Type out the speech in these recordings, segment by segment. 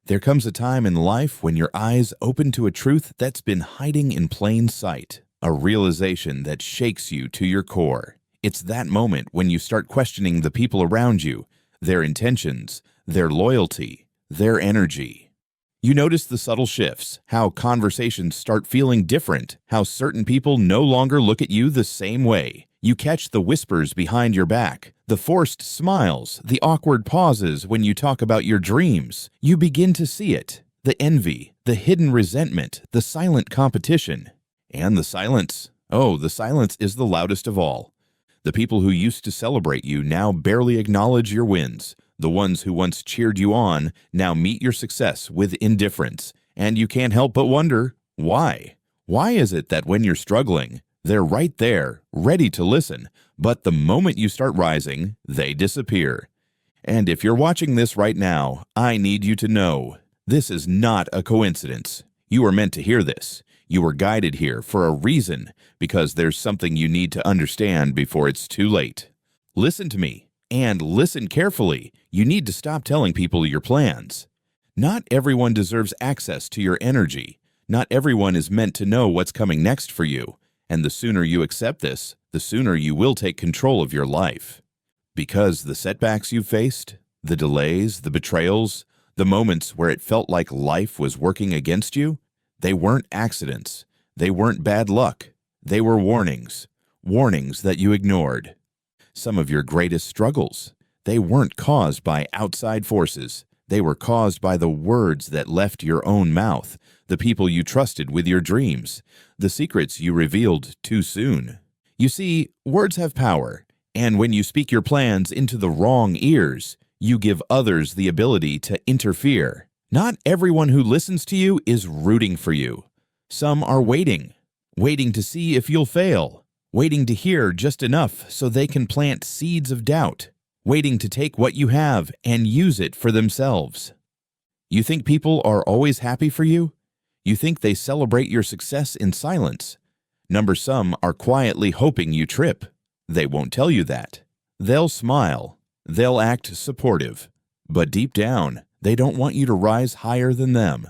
There comes a time in life when your eyes open to a truth that's been hiding in plain sight, a realization that shakes you to your core. It's that moment when you start questioning the people around you, their intentions, their loyalty, their energy. You notice the subtle shifts, how conversations start feeling different, how certain people no longer look at you the same way. You catch the whispers behind your back, the forced smiles, the awkward pauses when you talk about your dreams. You begin to see it, the envy, the hidden resentment, the silent competition. And the silence. Oh, the silence is the loudest of all. The people who used to celebrate you now barely acknowledge your wins. The ones who once cheered you on now meet your success with indifference. And you can't help but wonder, why? Why is it that when you're struggling, they're right there, ready to listen, but the moment you start rising, they disappear? And if you're watching this right now, I need you to know, this is not a coincidence. You are meant to hear this. You were guided here for a reason, because there's something you need to understand before it's too late. Listen to me, and listen carefully. You need to stop telling people your plans. Not everyone deserves access to your energy. Not everyone is meant to know what's coming next for you. And the sooner you accept this, the sooner you will take control of your life. Because the setbacks you faced, the delays, the betrayals, the moments where it felt like life was working against you, they weren't accidents. They weren't bad luck. They were warnings. Warnings that you ignored. Some of your greatest struggles, they weren't caused by outside forces. They were caused by the words that left your own mouth, the people you trusted with your dreams, the secrets you revealed too soon. You see, words have power, and when you speak your plans into the wrong ears, you give others the ability to interfere. Not everyone who listens to you is rooting for you. Some are waiting to see if you'll fail, waiting to hear just enough so they can plant seeds of doubt, waiting to take what you have and use it for themselves. You think people are always happy for you? You think they celebrate your success in silence? Some are quietly hoping you trip. They won't tell you that. They'll smile. They'll act supportive. But deep down, they don't want you to rise higher than them.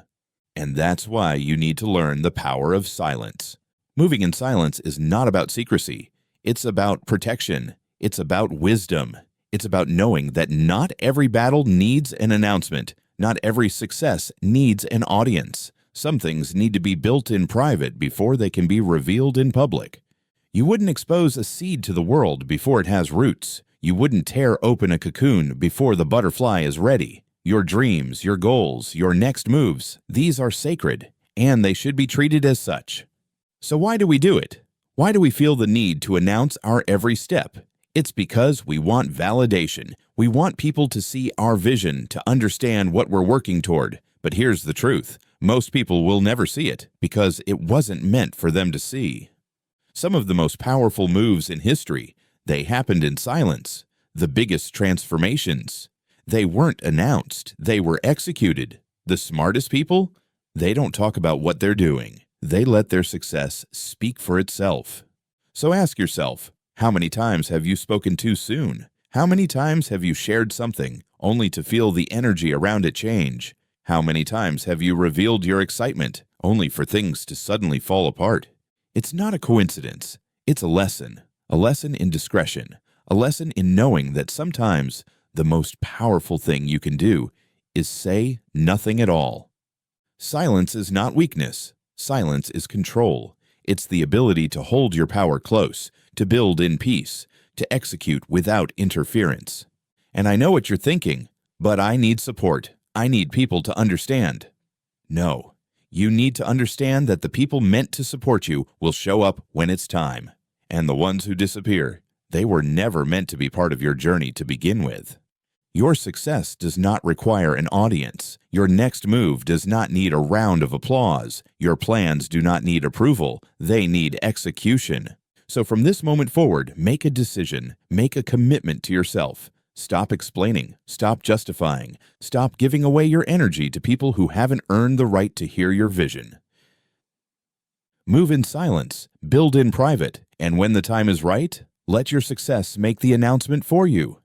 And that's why you need to learn the power of silence. Moving in silence is not about secrecy. It's about protection. It's about wisdom. It's about knowing that not every battle needs an announcement. Not every success needs an audience. Some things need to be built in private before they can be revealed in public. You wouldn't expose a seed to the world before it has roots. You wouldn't tear open a cocoon before the butterfly is ready. Your dreams, your goals, your next moves, these are sacred, and they should be treated as such. So why do we do it? Why do we feel the need to announce our every step? It's because we want validation. We want people to see our vision, to understand what we're working toward. But here's the truth. Most people will never see it because it wasn't meant for them to see. Some of the most powerful moves in history, they happened in silence. The biggest transformations, they weren't announced. They were executed. The smartest people, they don't talk about what they're doing. They let their success speak for itself. So ask yourself, how many times have you spoken too soon? How many times have you shared something only to feel the energy around it change? How many times have you revealed your excitement only for things to suddenly fall apart? It's not a coincidence. It's a lesson in discretion, a lesson in knowing that sometimes the most powerful thing you can do is say nothing at all. Silence is not weakness. Silence is control. It's the ability to hold your power close, to build in peace, to execute without interference. And I know what you're thinking, but I need support. I need people to understand. No, you need to understand that the people meant to support you will show up when it's time. And the ones who disappear, they were never meant to be part of your journey to begin with. Your success does not require an audience. Your next move does not need a round of applause. Your plans do not need approval. They need execution. So from this moment forward, make a decision. Make a commitment to yourself. Stop explaining. Stop justifying. Stop giving away your energy to people who haven't earned the right to hear your vision. Move in silence. Build in private. And when the time is right, let your success make the announcement for you.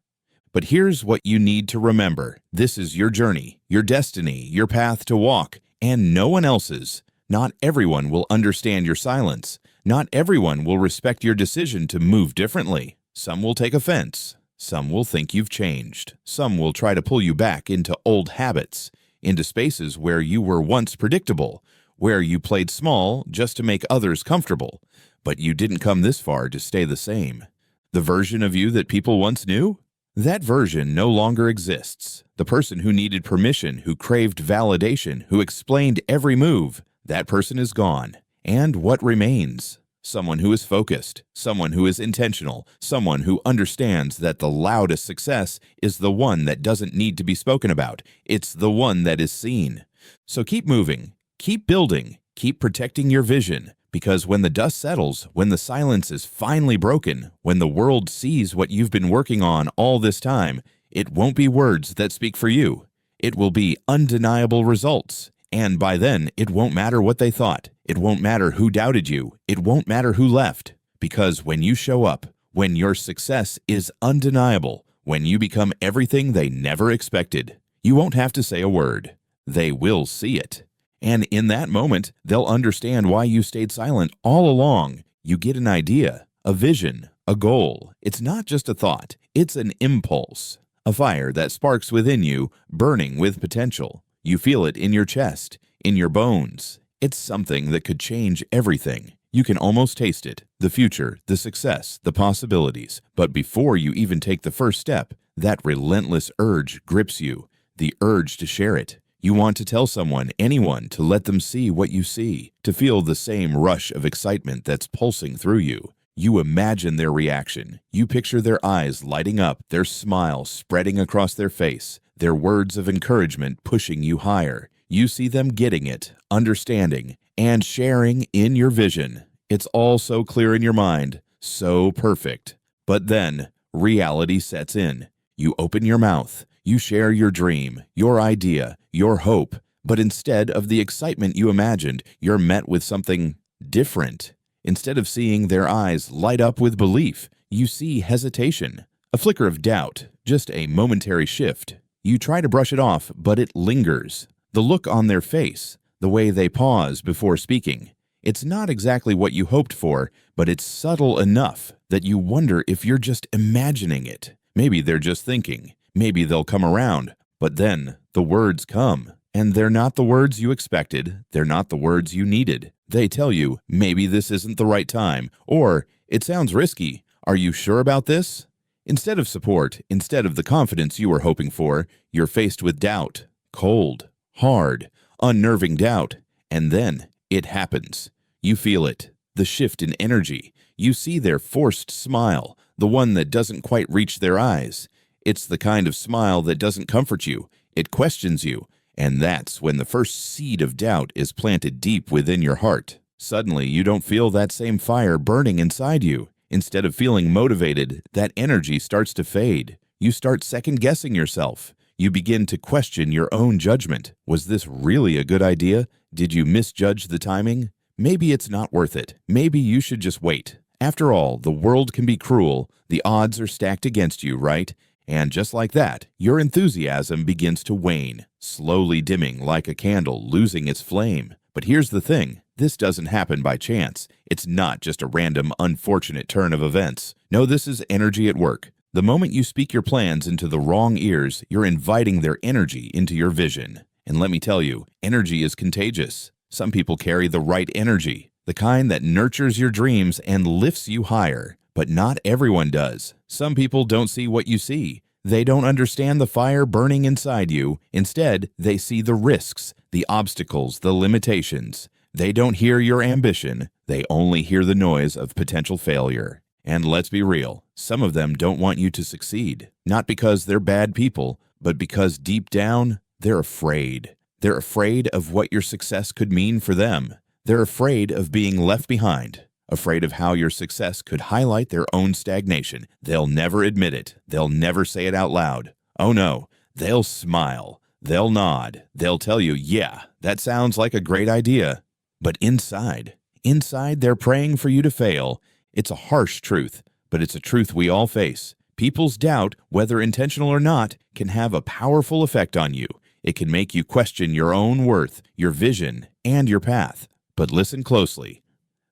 But here's what you need to remember. This is your journey, your destiny, your path to walk, and no one else's. Not everyone will understand your silence. Not everyone will respect your decision to move differently. Some will take offense. Some will think you've changed. Some will try to pull you back into old habits, into spaces where you were once predictable, where you played small just to make others comfortable. But you didn't come this far to stay the same. The version of you that people once knew? That version no longer exists. The person who needed permission, who craved validation, who explained every move, that person is gone. And what remains? Someone who is focused, someone who is intentional, someone who understands that the loudest success is the one that doesn't need to be spoken about. It's the one that is seen. So keep moving, keep building, keep protecting your vision, because when the dust settles, when the silence is finally broken, when the world sees what you've been working on all this time, it won't be words that speak for you. It will be undeniable results. And by then, it won't matter what they thought. It won't matter who doubted you. It won't matter who left. Because when you show up, when your success is undeniable, when you become everything they never expected, you won't have to say a word. They will see it. And in that moment, they'll understand why you stayed silent all along. You get an idea, a vision, a goal. It's not just a thought. It's an impulse, a fire that sparks within you, burning with potential. You feel it in your chest, in your bones. It's something that could change everything. You can almost taste it, the future, the success, the possibilities. But before you even take the first step, that relentless urge grips you, the urge to share it. You want to tell someone, anyone, to let them see what you see, to feel the same rush of excitement that's pulsing through you. You imagine their reaction. You picture their eyes lighting up, their smile spreading across their face, their words of encouragement pushing you higher. You see them getting it, understanding, and sharing in your vision. It's all so clear in your mind, so perfect. But then, reality sets in. You open your mouth. You share your dream, your idea, your hope. But instead of the excitement you imagined, you're met with something different. Instead of seeing their eyes light up with belief, you see hesitation, a flicker of doubt, just a momentary shift. You try to brush it off, but it lingers. The look on their face, the way they pause before speaking. It's not exactly what you hoped for, but it's subtle enough that you wonder if you're just imagining it. Maybe they're just thinking. Maybe they'll come around. But then the words come. And they're not the words you expected. They're not the words you needed. They tell you, maybe this isn't the right time. Or, it sounds risky. Are you sure about this? Instead of support, instead of the confidence you were hoping for, you're faced with doubt. Cold, hard, unnerving doubt. And then it happens. You feel it. The shift in energy. You see their forced smile, the one that doesn't quite reach their eyes. It's the kind of smile that doesn't comfort you. It questions you. And that's when the first seed of doubt is planted deep within your heart. Suddenly, you don't feel that same fire burning inside you. Instead of feeling motivated, that energy starts to fade. You start second-guessing yourself. You begin to question your own judgment. Was this really a good idea? Did you misjudge the timing? Maybe it's not worth it. Maybe you should just wait. After all, the world can be cruel. The odds are stacked against you, right? And just like that, your enthusiasm begins to wane, slowly dimming like a candle, losing its flame. But here's the thing. This doesn't happen by chance. It's not just a random, unfortunate turn of events. No, this is energy at work. The moment you speak your plans into the wrong ears, you're inviting their energy into your vision. And let me tell you, energy is contagious. Some people carry the right energy, the kind that nurtures your dreams and lifts you higher. But not everyone does. Some people don't see what you see. They don't understand the fire burning inside you. Instead, they see the risks, the obstacles, the limitations. They don't hear your ambition. They only hear the noise of potential failure. And let's be real, some of them don't want you to succeed. Not because they're bad people, but because deep down, they're afraid. They're afraid of what your success could mean for them. They're afraid of being left behind. Afraid of how your success could highlight their own stagnation. They'll never admit it. They'll never say it out loud. Oh no, they'll smile. They'll nod. They'll tell you, yeah, that sounds like a great idea. But inside they're praying for you to fail. It's a harsh truth, but it's a truth we all face. People's doubt, whether intentional or not, can have a powerful effect on you. It can make you question your own worth, your vision, and your path. But listen closely.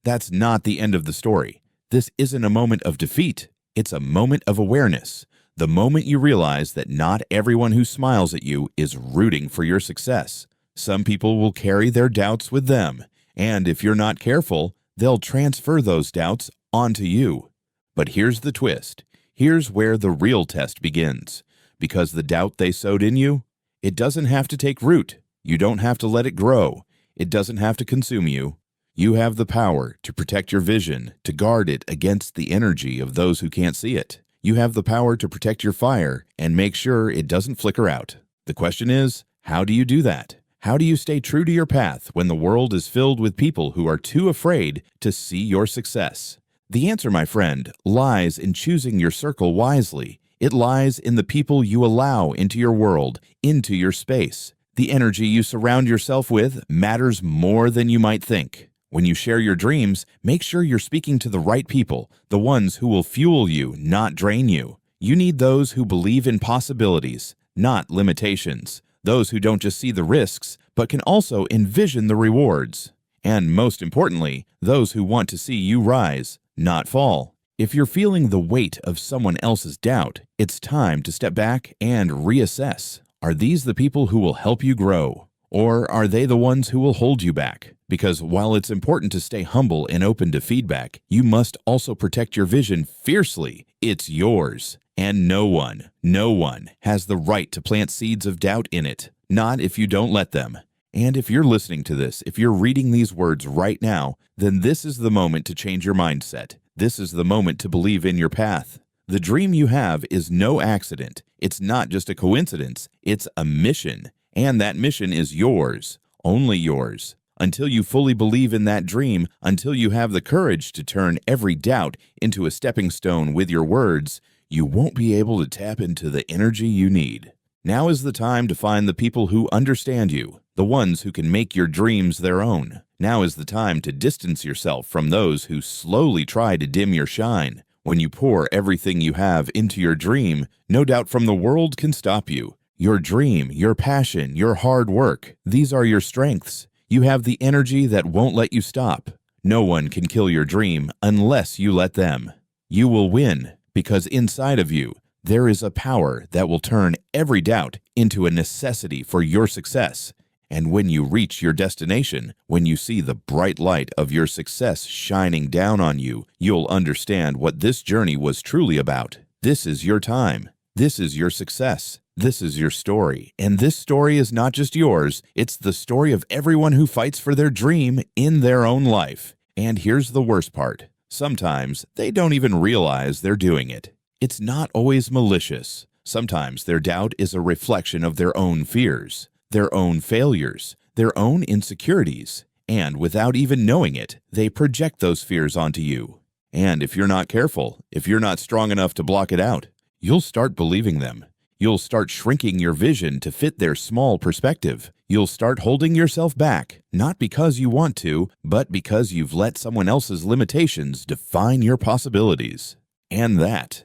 That's not the end of the story. This isn't a moment of defeat. It's a moment of awareness. The moment you realize that not everyone who smiles at you is rooting for your success. Some people will carry their doubts with them, and if you're not careful, they'll transfer those doubts onto you. But here's the twist. Here's where the real test begins. Because the doubt they sowed in you, it doesn't have to take root. You don't have to let it grow. It doesn't have to consume you. You have the power to protect your vision, to guard it against the energy of those who can't see it. You have the power to protect your fire and make sure it doesn't flicker out. The question is, how do you do that? How do you stay true to your path when the world is filled with people who are too afraid to see your success? The answer, my friend, lies in choosing your circle wisely. It lies in the people you allow into your world, into your space. The energy you surround yourself with matters more than you might think. When you share your dreams, make sure you're speaking to the right people, the ones who will fuel you, not drain you. You need those who believe in possibilities, not limitations. Those who don't just see the risks, but can also envision the rewards. And most importantly, those who want to see you rise, not fall. If you're feeling the weight of someone else's doubt, it's time to step back and reassess. Are these the people who will help you grow? Or are they the ones who will hold you back? Because while it's important to stay humble and open to feedback, you must also protect your vision fiercely. It's yours. And no one has the right to plant seeds of doubt in it. Not if you don't let them. And if you're listening to this, if you're reading these words right now, then this is the moment to change your mindset. This is the moment to believe in your path. The dream you have is no accident. It's not just a coincidence. It's a mission. And that mission is yours, only yours. Until you fully believe in that dream, until you have the courage to turn every doubt into a stepping stone with your words, you won't be able to tap into the energy you need. Now is the time to find the people who understand you, the ones who can make your dreams their own. Now is the time to distance yourself from those who slowly try to dim your shine. When you pour everything you have into your dream, no doubt from the world can stop you. Your dream, your passion, your hard work, these are your strengths. You have the energy that won't let you stop. No one can kill your dream unless you let them. You will win because inside of you, there is a power that will turn every doubt into a necessity for your success. And when you reach your destination, when you see the bright light of your success shining down on you, you'll understand what this journey was truly about. This is your time. This is your success. This is your story. And this story is not just yours. It's the story of everyone who fights for their dream in their own life. And here's the worst part. Sometimes they don't even realize they're doing it. It's not always malicious. Sometimes their doubt is a reflection of their own fears, their own failures, their own insecurities, and without even knowing it, they project those fears onto you. And if you're not careful, if you're not strong enough to block it out, you'll start believing them. You'll start shrinking your vision to fit their small perspective. You'll start holding yourself back, not because you want to, but because you've let someone else's limitations define your possibilities. And that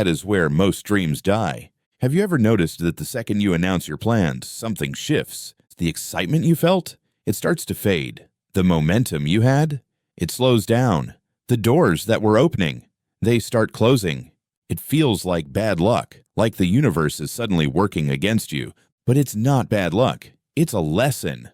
is where most dreams die. Have you ever noticed that the second you announce your plans, something shifts? The excitement you felt? It starts to fade. The momentum you had? It slows down. The doors that were opening, they start closing. It feels like bad luck, like the universe is suddenly working against you. But it's not bad luck. It's a lesson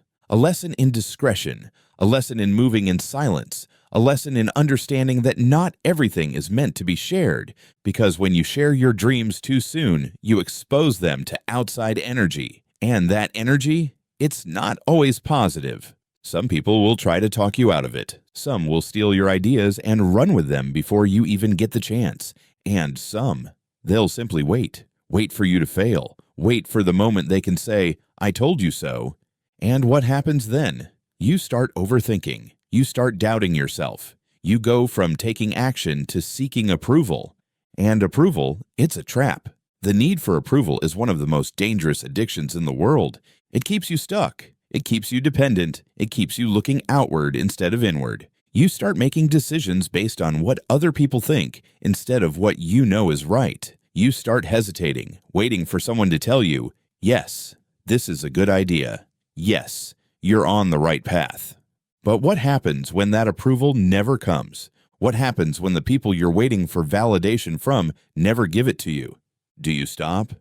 in discretion, a lesson in moving in silence, a lesson in understanding that not everything is meant to be shared, because when you share your dreams too soon, you expose them to outside energy. And that energy, it's not always positive. Some people will try to talk you out of it. Some will steal your ideas and run with them before you even get the chance. And some, they'll simply wait for you to fail, wait for the moment they can say, "I told you so." And what happens then? You start overthinking. You start doubting yourself. You go from taking action to seeking approval. And approval, it's a trap. The need for approval is one of the most dangerous addictions in the world. It keeps you stuck. It keeps you dependent. It keeps you looking outward instead of inward. You start making decisions based on what other people think instead of what you know is right. You start hesitating, waiting for someone to tell you, yes, this is a good idea. Yes, you're on the right path. But what happens when that approval never comes? What happens when the people you're waiting for validation from never give it to you? Do you stop?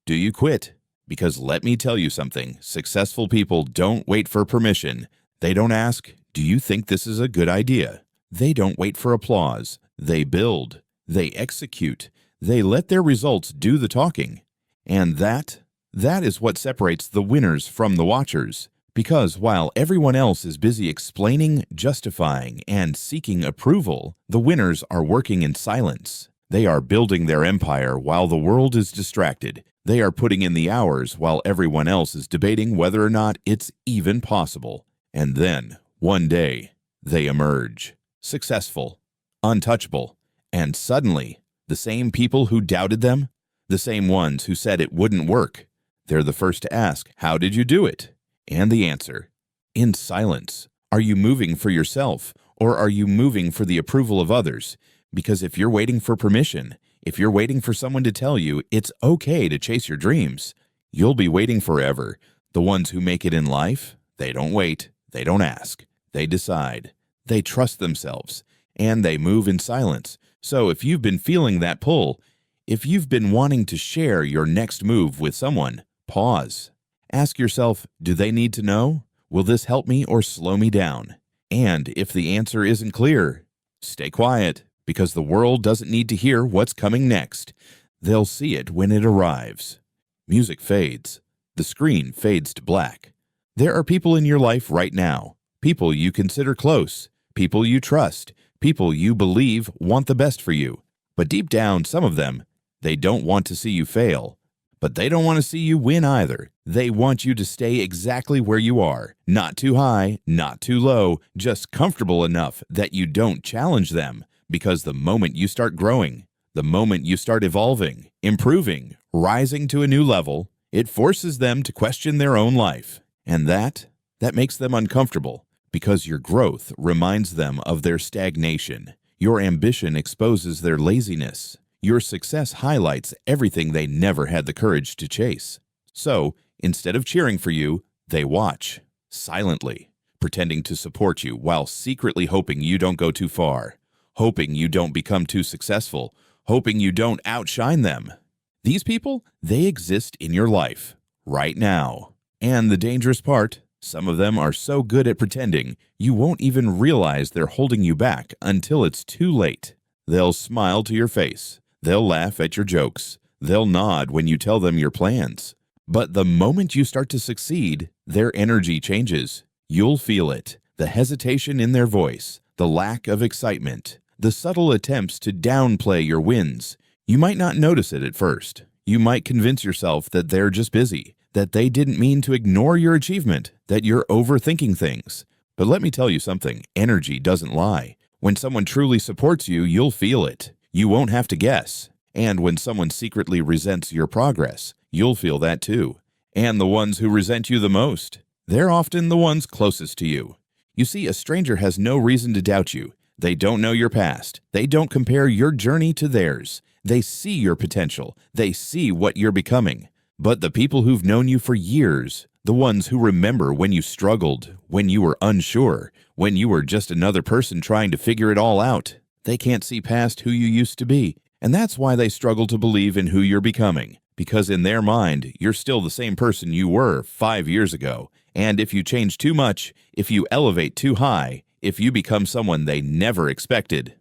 Do you quit? Because let me tell you something, successful people don't wait for permission. They don't ask, do you think this is a good idea? They don't wait for applause. They build. They execute. They let their results do the talking. And that is what separates the winners from the watchers. Because while everyone else is busy explaining, justifying, and seeking approval, the winners are working in silence. They are building their empire while the world is distracted. They are putting in the hours while everyone else is debating whether or not it's even possible. And then, one day, they emerge. Successful, untouchable, and suddenly, the same people who doubted them, the same ones who said it wouldn't work, they're the first to ask, how did you do it? And the answer, in silence. Are you moving for yourself, or are you moving for the approval of others? Because if you're waiting for permission, if you're waiting for someone to tell you it's okay to chase your dreams, you'll be waiting forever. The ones who make it in life, they don't wait, they don't ask, they decide, they trust themselves, and they move in silence. So if you've been feeling that pull, if you've been wanting to share your next move with someone, pause. Ask yourself, do they need to know? Will this help me or slow me down? And if the answer isn't clear, stay quiet, because the world doesn't need to hear what's coming next. They'll see it when it arrives. Music fades. The screen fades to black. There are people in your life right now, people you consider close, people you trust, people you believe want the best for you. But deep down, some of them, they don't want to see you fail. But they don't want to see you win either. They want you to stay exactly where you are. Not too high, not too low, just comfortable enough that you don't challenge them. Because the moment you start growing, the moment you start evolving, improving, rising to a new level, it forces them to question their own life. And that makes them uncomfortable, because your growth reminds them of their stagnation. Your ambition exposes their laziness. Your success highlights everything they never had the courage to chase. So, instead of cheering for you, they watch, silently, pretending to support you while secretly hoping you don't go too far, hoping you don't become too successful, hoping you don't outshine them. These people, they exist in your life, right now. And the dangerous part, some of them are so good at pretending, you won't even realize they're holding you back until it's too late. They'll smile to your face. They'll laugh at your jokes. They'll nod when you tell them your plans. But the moment you start to succeed, their energy changes. You'll feel it. The hesitation in their voice, the lack of excitement, the subtle attempts to downplay your wins. You might not notice it at first. You might convince yourself that they're just busy, that they didn't mean to ignore your achievement, that you're overthinking things. But let me tell you something, energy doesn't lie. When someone truly supports you, you'll feel it. You won't have to guess. And when someone secretly resents your progress, you'll feel that too. And the ones who resent you the most, they're often the ones closest to you. You see, a stranger has no reason to doubt you. They don't know your past. They don't compare your journey to theirs. They see your potential. They see what you're becoming. But the people who've known you for years, the ones who remember when you struggled, when you were unsure, when you were just another person trying to figure it all out, they can't see past who you used to be. And that's why they struggle to believe in who you're becoming. Because in their mind, you're still the same person you were 5 years ago. And if you change too much, if you elevate too high, if you become someone they never expected,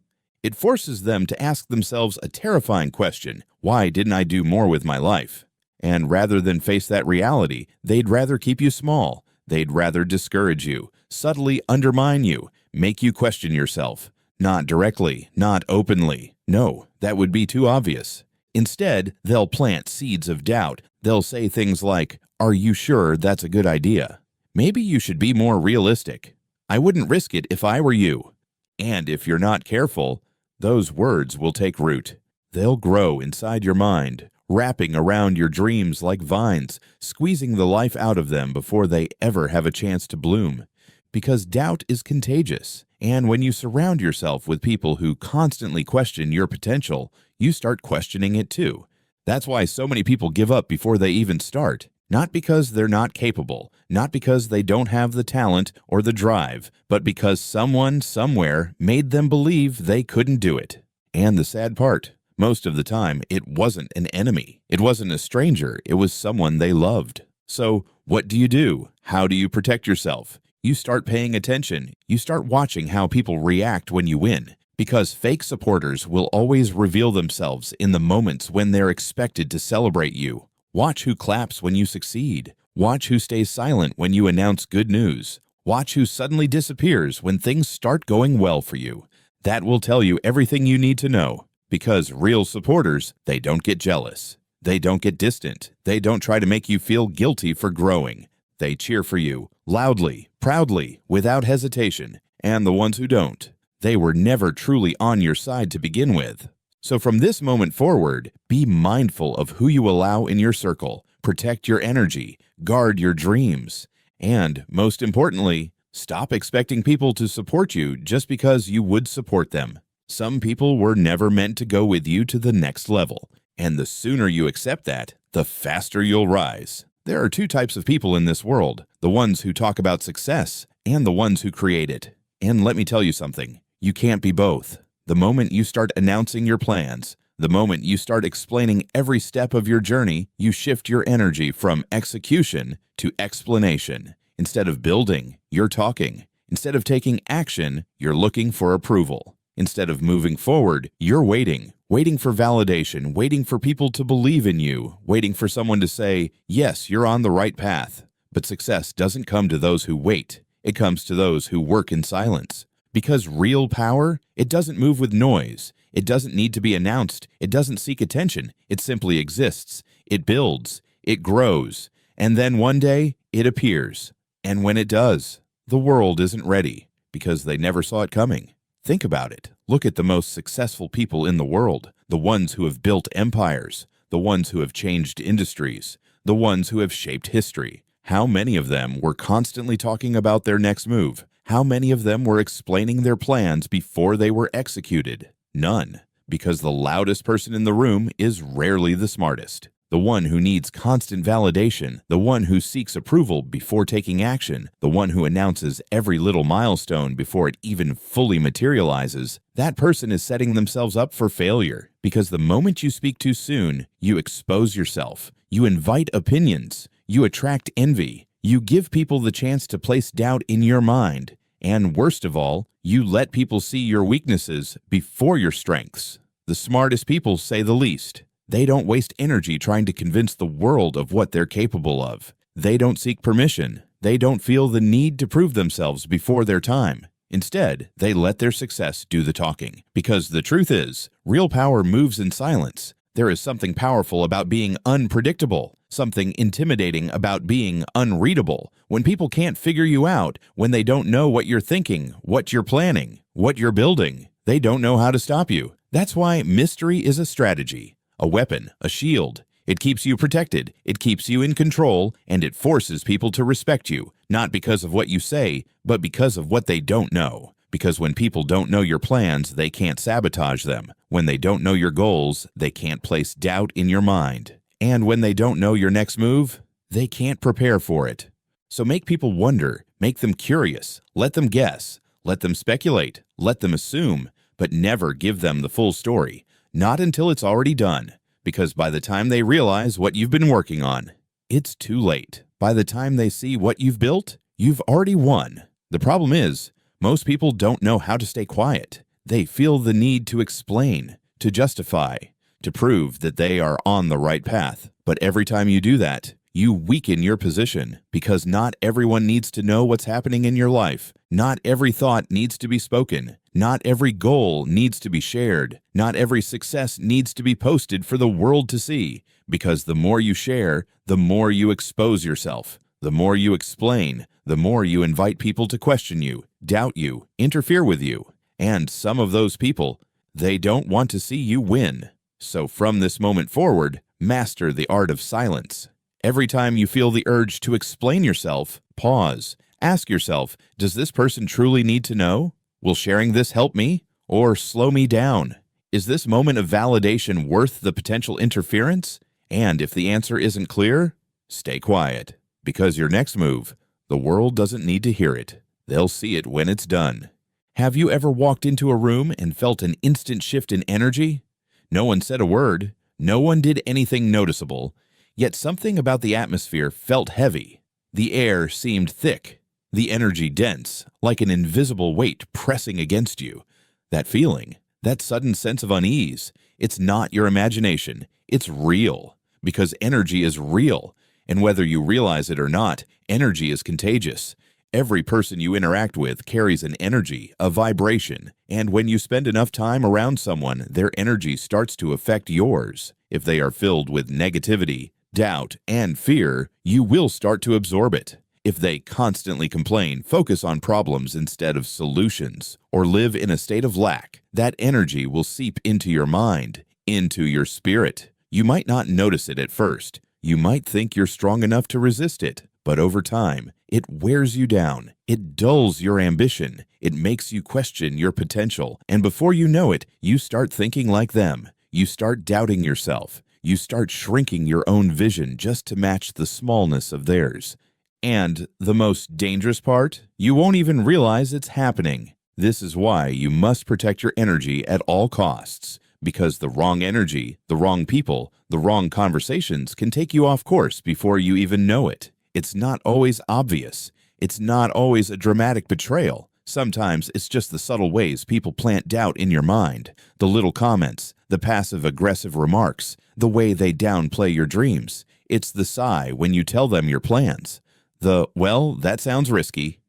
it forces them to ask themselves a terrifying question: why didn't I do more with my life? And rather than face that reality, they'd rather keep you small. They'd rather discourage you, subtly undermine you, make you question yourself. Not directly, not openly. No, that would be too obvious. Instead, they'll plant seeds of doubt. They'll say things like, "Are you sure that's a good idea? Maybe you should be more realistic. I wouldn't risk it if I were you." And if you're not careful, those words will take root. They'll grow inside your mind, wrapping around your dreams like vines, squeezing the life out of them before they ever have a chance to bloom. Because doubt is contagious. And when you surround yourself with people who constantly question your potential, you start questioning it too. That's why so many people give up before they even start. Not because they're not capable, not because they don't have the talent or the drive, but because someone somewhere made them believe they couldn't do it. And the sad part, most of the time, it wasn't an enemy. It wasn't a stranger. It was someone they loved. So what do? How do you protect yourself? You start paying attention. You start watching how people react when you win. Because fake supporters will always reveal themselves in the moments when they're expected to celebrate you. Watch who claps when you succeed. Watch who stays silent when you announce good news. Watch who suddenly disappears when things start going well for you. That will tell you everything you need to know. Because real supporters, they don't get jealous. They don't get distant. They don't try to make you feel guilty for growing. They cheer for you, loudly, proudly, without hesitation. And the ones who don't, they were never truly on your side to begin with. So from this moment forward, be mindful of who you allow in your circle, protect your energy, guard your dreams, and, most importantly, stop expecting people to support you just because you would support them. Some people were never meant to go with you to the next level, and the sooner you accept that, the faster you'll rise. There are two types of people in this world, the ones who talk about success and the ones who create it. And let me tell you something, you can't be both. The moment you start announcing your plans, the moment you start explaining every step of your journey, you shift your energy from execution to explanation. Instead of building, you're talking. Instead of taking action, you're looking for approval. Instead of moving forward, you're waiting for validation, waiting for people to believe in you, waiting for someone to say, yes, you're on the right path. But success doesn't come to those who wait. It comes to those who work in silence. Because real power, it doesn't move with noise. It doesn't need to be announced. It doesn't seek attention. It simply exists. It builds. It grows. And then one day, it appears. And when it does, the world isn't ready because they never saw it coming. Think about it. Look at the most successful people in the world, the ones who have built empires, the ones who have changed industries, the ones who have shaped history. How many of them were constantly talking about their next move? How many of them were explaining their plans before they were executed? None, because the loudest person in the room is rarely the smartest. The one who needs constant validation, the one who seeks approval before taking action, the one who announces every little milestone before it even fully materializes, that person is setting themselves up for failure. Because the moment you speak too soon, you expose yourself, you invite opinions, you attract envy, you give people the chance to place doubt in your mind, and worst of all, you let people see your weaknesses before your strengths. The smartest people say the least. They don't waste energy trying to convince the world of what they're capable of. They don't seek permission. They don't feel the need to prove themselves before their time. Instead, they let their success do the talking. Because the truth is, real power moves in silence. There is something powerful about being unpredictable, something intimidating about being unreadable. When people can't figure you out, when they don't know what you're thinking, what you're planning, what you're building, they don't know how to stop you. That's why mystery is a strategy, a weapon, a shield. It keeps you protected, it keeps you in control, and it forces people to respect you, not because of what you say, but because of what they don't know. Because when people don't know your plans, they can't sabotage them. When they don't know your goals, they can't place doubt in your mind. And when they don't know your next move, they can't prepare for it. So make people wonder, make them curious, let them guess, let them speculate, let them assume, but never give them the full story. Not until it's already done. Because by the time they realize what you've been working on, it's too late. By the time they see what you've built, you've already won. The problem is, most people don't know how to stay quiet. They feel the need to explain, to justify, to prove that they are on the right path. But every time you do that, you weaken your position because not everyone needs to know what's happening in your life. Not every thought needs to be spoken. Not every goal needs to be shared. Not every success needs to be posted for the world to see. Because the more you share, the more you expose yourself. The more you explain, the more you invite people to question you, doubt you, interfere with you. And some of those people, they don't want to see you win. So from this moment forward, master the art of silence. Every time you feel the urge to explain yourself, pause. Ask yourself, does this person truly need to know? Will sharing this help me or slow me down? Is this moment of validation worth the potential interference? And if the answer isn't clear, stay quiet, because your next move, the world doesn't need to hear it. They'll see it when it's done. Have you ever walked into a room and felt an instant shift in energy? No one said a word, no one did anything noticeable, yet something about the atmosphere felt heavy. The air seemed thick, the energy dense, like an invisible weight pressing against you. That feeling, that sudden sense of unease, it's not your imagination, it's real, because energy is real, and whether you realize it or not, energy is contagious. Every person you interact with carries an energy, a vibration, and when you spend enough time around someone, their energy starts to affect yours. If they are filled with negativity, doubt, and fear, you will start to absorb it. If they constantly complain, focus on problems instead of solutions, or live in a state of lack, that energy will seep into your mind, into your spirit. You might not notice it at first. You might think you're strong enough to resist it, but over time, it wears you down. It dulls your ambition. It makes you question your potential. And before you know it, you start thinking like them. You start doubting yourself. You start shrinking your own vision just to match the smallness of theirs. And the most dangerous part, you won't even realize it's happening. This is why you must protect your energy at all costs, because the wrong energy, the wrong people, the wrong conversations can take you off course before you even know it. It's not always obvious. It's not always a dramatic betrayal. Sometimes it's just the subtle ways people plant doubt in your mind, the little comments, the passive-aggressive remarks, the way they downplay your dreams. It's the sigh when you tell them your plans. The, well, that sounds risky.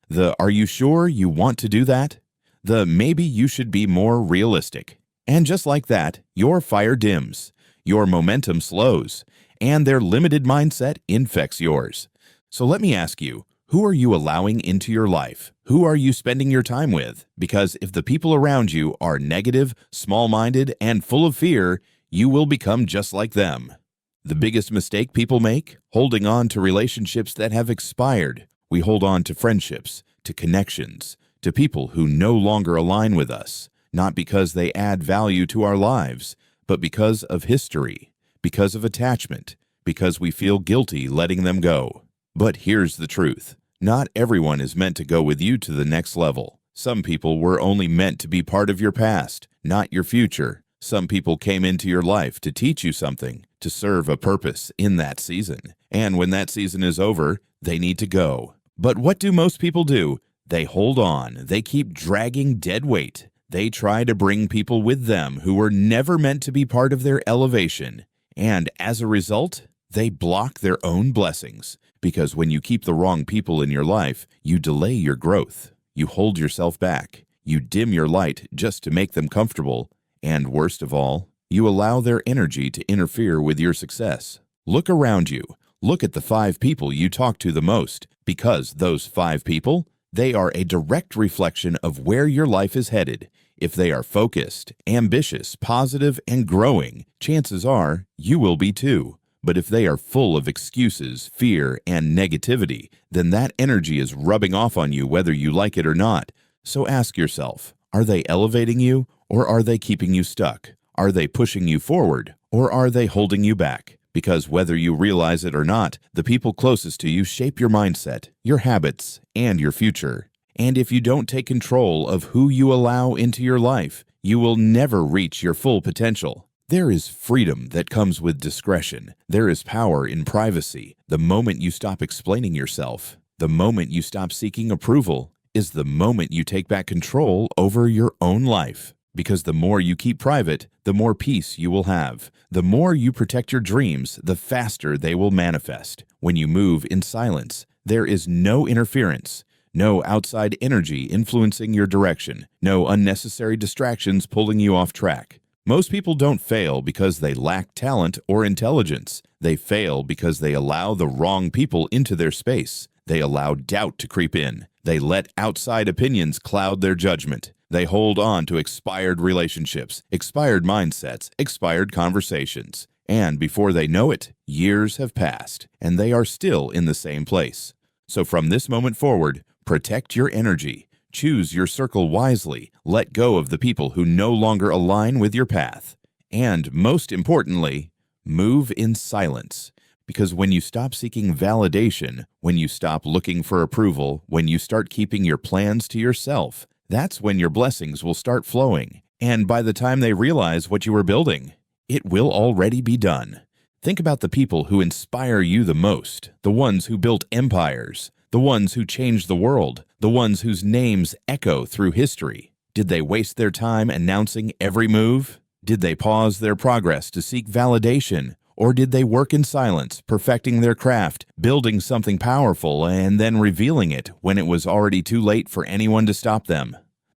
The, are you sure you want to do that? The, maybe you should be more realistic. And just like that, your fire dims, your momentum slows, and their limited mindset infects yours. So let me ask you, who are you allowing into your life? Who are you spending your time with? Because if the people around you are negative, small-minded, and full of fear, you will become just like them. The biggest mistake people make? Holding on to relationships that have expired. We hold on to friendships, to connections, to people who no longer align with us, not because they add value to our lives, but because of history, because of attachment, because we feel guilty letting them go. But here's the truth. Not everyone is meant to go with you to the next level. Some people were only meant to be part of your past, not your future. Some people came into your life to teach you something, to serve a purpose in that season. And when that season is over, they need to go. But what do most people do? They hold on. They keep dragging dead weight. They try to bring people with them who were never meant to be part of their elevation. And as a result, they block their own blessings. Because when you keep the wrong people in your life, you delay your growth. You hold yourself back. You dim your light just to make them comfortable. And worst of all, you allow their energy to interfere with your success. Look around you. Look at the 5 people you talk to the most, because those 5 people, they are a direct reflection of where your life is headed. If they are focused, ambitious, positive, and growing, chances are you will be too. But if they are full of excuses, fear, and negativity, then that energy is rubbing off on you whether you like it or not. So ask yourself, are they elevating you? Or are they keeping you stuck? Are they pushing you forward? Or are they holding you back? Because whether you realize it or not, the people closest to you shape your mindset, your habits, and your future. And if you don't take control of who you allow into your life, you will never reach your full potential. There is freedom that comes with discretion. There is power in privacy. The moment you stop explaining yourself, the moment you stop seeking approval, is the moment you take back control over your own life. Because the more you keep private, the more peace you will have. The more you protect your dreams, the faster they will manifest. When you move in silence, there is no interference, no outside energy influencing your direction, no unnecessary distractions pulling you off track. Most people don't fail because they lack talent or intelligence. They fail because they allow the wrong people into their space. They allow doubt to creep in. They let outside opinions cloud their judgment. They hold on to expired relationships, expired mindsets, expired conversations. And before they know it, years have passed, and they are still in the same place. So from this moment forward, protect your energy. Choose your circle wisely. Let go of the people who no longer align with your path. And most importantly, move in silence. Because when you stop seeking validation, when you stop looking for approval, when you start keeping your plans to yourself, that's when your blessings will start flowing. And by the time they realize what you were building, it will already be done. Think about the people who inspire you the most, the ones who built empires, the ones who changed the world, the ones whose names echo through history. Did they waste their time announcing every move? Did they pause their progress to seek validation? Or did they work in silence, perfecting their craft, building something powerful, and then revealing it when it was already too late for anyone to stop them?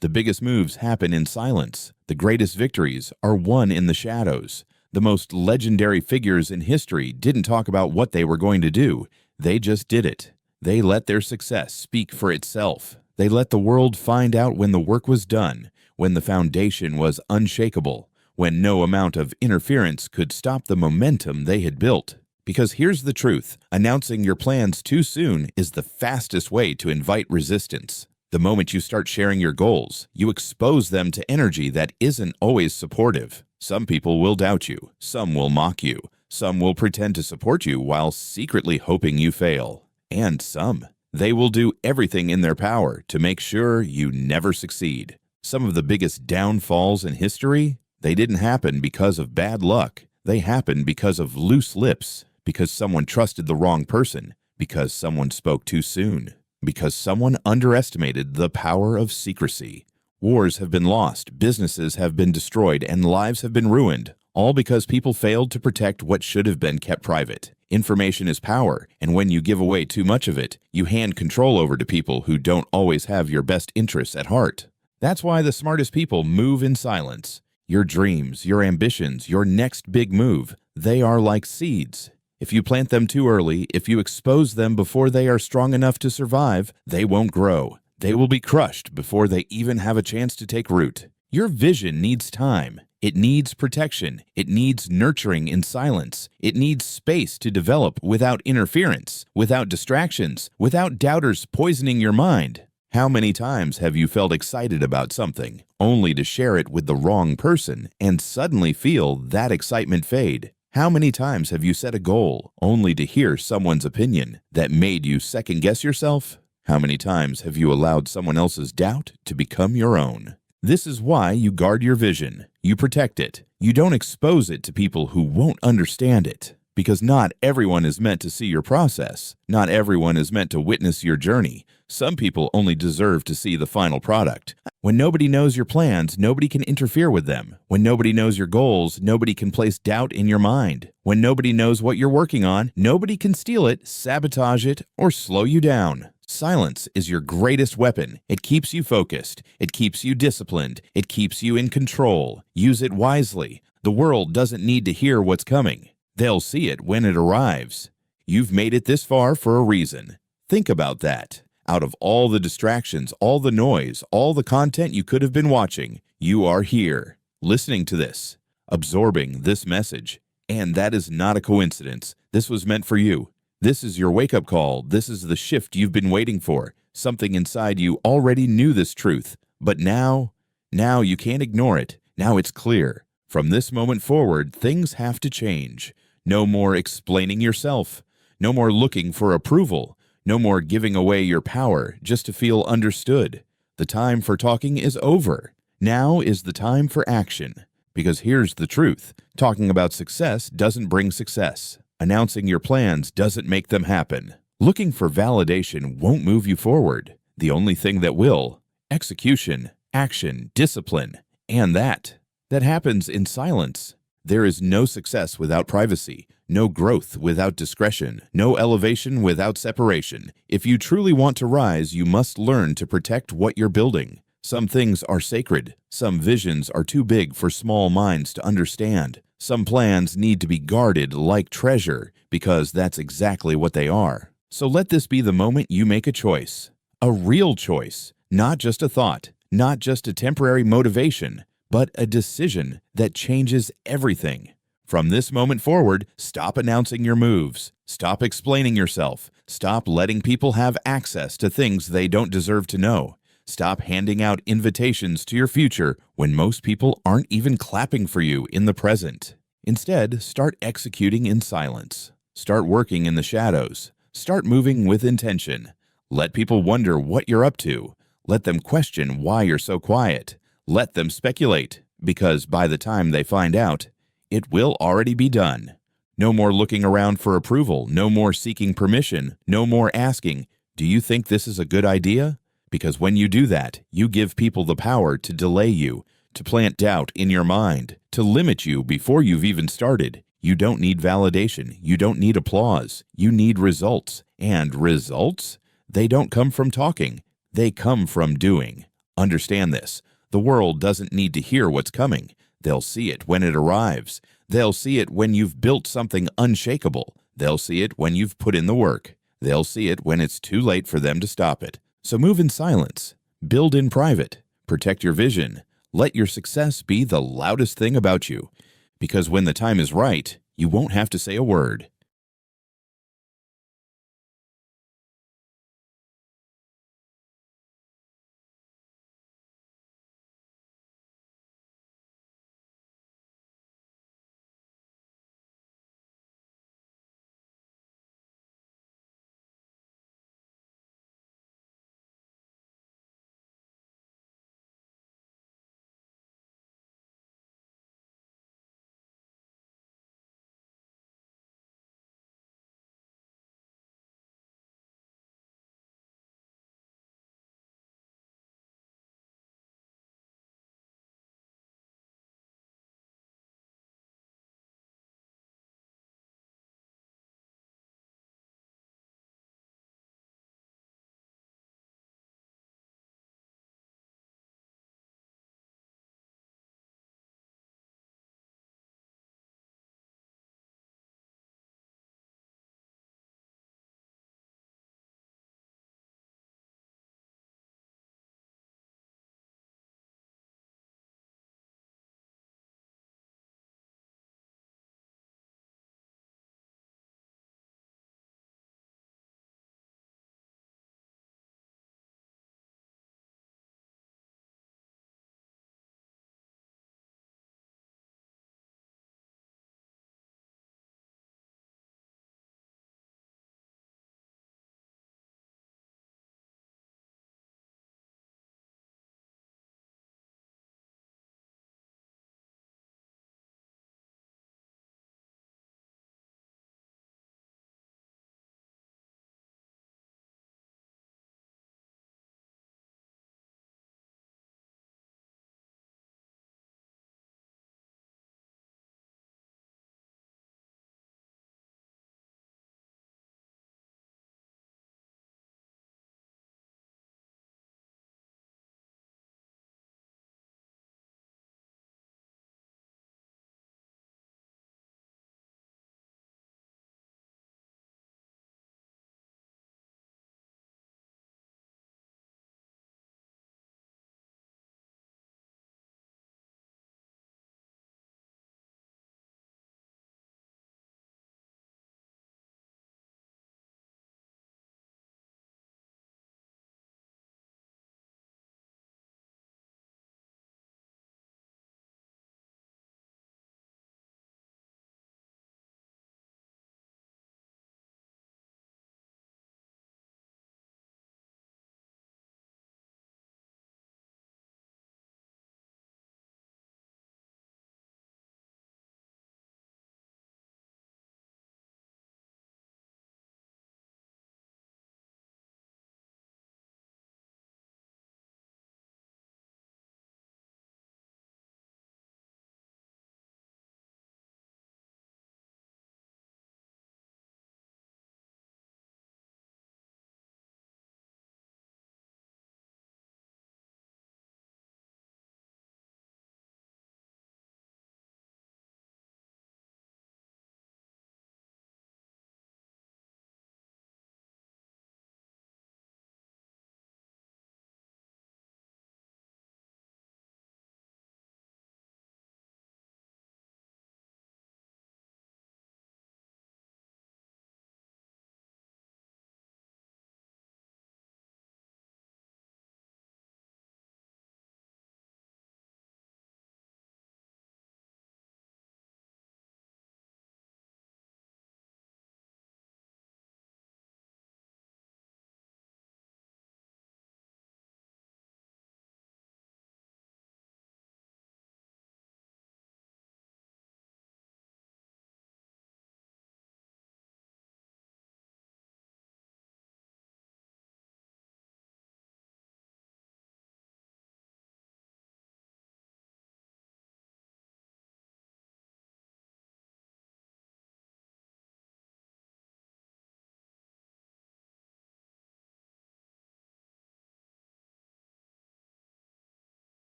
The biggest moves happen in silence. The greatest victories are won in the shadows. The most legendary figures in history didn't talk about what they were going to do. They just did it. They let their success speak for itself. They let the world find out when the work was done, when the foundation was unshakable, when no amount of interference could stop the momentum they had built. Because here's the truth, announcing your plans too soon is the fastest way to invite resistance. The moment you start sharing your goals, you expose them to energy that isn't always supportive. Some people will doubt you, some will mock you, some will pretend to support you while secretly hoping you fail. And some, they will do everything in their power to make sure you never succeed. Some of the biggest downfalls in history, they didn't happen because of bad luck. They happened because of loose lips, because someone trusted the wrong person, because someone spoke too soon, because someone underestimated the power of secrecy. Wars have been lost, businesses have been destroyed, and lives have been ruined, all because people failed to protect what should have been kept private. Information is power, and when you give away too much of it, you hand control over to people who don't always have your best interests at heart. That's why the smartest people move in silence. Your dreams, your ambitions, your next big move, they are like seeds. If you plant them too early, if you expose them before they are strong enough to survive, they won't grow. They will be crushed before they even have a chance to take root. Your vision needs time. It needs protection. It needs nurturing in silence. It needs space to develop without interference, without distractions, without doubters poisoning your mind. How many times have you felt excited about something, only to share it with the wrong person and suddenly feel that excitement fade? How many times have you set a goal, only to hear someone's opinion that made you second-guess yourself? How many times have you allowed someone else's doubt to become your own? This is why you guard your vision. You protect it. You don't expose it to people who won't understand it. Because not everyone is meant to see your process. Not everyone is meant to witness your journey. Some people only deserve to see the final product. When nobody knows your plans, nobody can interfere with them. When nobody knows your goals, nobody can place doubt in your mind. When nobody knows what you're working on, nobody can steal it, sabotage it, or slow you down. Silence is your greatest weapon. It keeps you focused. It keeps you disciplined. It keeps you in control. Use it wisely. The world doesn't need to hear what's coming. They'll see it when it arrives. You've made it this far for a reason. Think about that. Out of all the distractions, all the noise, all the content you could have been watching, you are here, listening to this, absorbing this message. And that is not a coincidence. This was meant for you. This is your wake-up call. This is the shift you've been waiting for. Something inside you already knew this truth. But now you can't ignore it. Now it's clear. From this moment forward, things have to change. No more explaining yourself. No more looking for approval. No more giving away your power just to feel understood. The time for talking is over. Now is the time for action. Because here's the truth. Talking about success doesn't bring success. Announcing your plans doesn't make them happen. Looking for validation won't move you forward. The only thing that will, execution, action, discipline, and that happens in silence. There is no success without privacy, no growth without discretion, no elevation without separation. If you truly want to rise, you must learn to protect what you're building. Some things are sacred. Some visions are too big for small minds to understand. Some plans need to be guarded like treasure because that's exactly what they are. So let this be the moment you make a choice. A real choice, not just a thought, not just a temporary motivation, but a decision that changes everything. From this moment forward, stop announcing your moves. Stop explaining yourself. Stop letting people have access to things they don't deserve to know. Stop handing out invitations to your future when most people aren't even clapping for you in the present. Instead, start executing in silence. Start working in the shadows. Start moving with intention. Let people wonder what you're up to. Let them question why you're so quiet. Let them speculate, because by the time they find out, it will already be done. No more looking around for approval. No more seeking permission. No more asking, "Do you think this is a good idea?" Because when you do that, you give people the power to delay you, to plant doubt in your mind, to limit you before you've even started. You don't need validation. You don't need applause. You need results. And results? They don't come from talking. They come from doing. Understand this. The world doesn't need to hear what's coming. They'll see it when it arrives. They'll see it when you've built something unshakable. They'll see it when you've put in the work. They'll see it when it's too late for them to stop it. So move in silence. Build in private. Protect your vision. Let your success be the loudest thing about you. Because when the time is right, you won't have to say a word.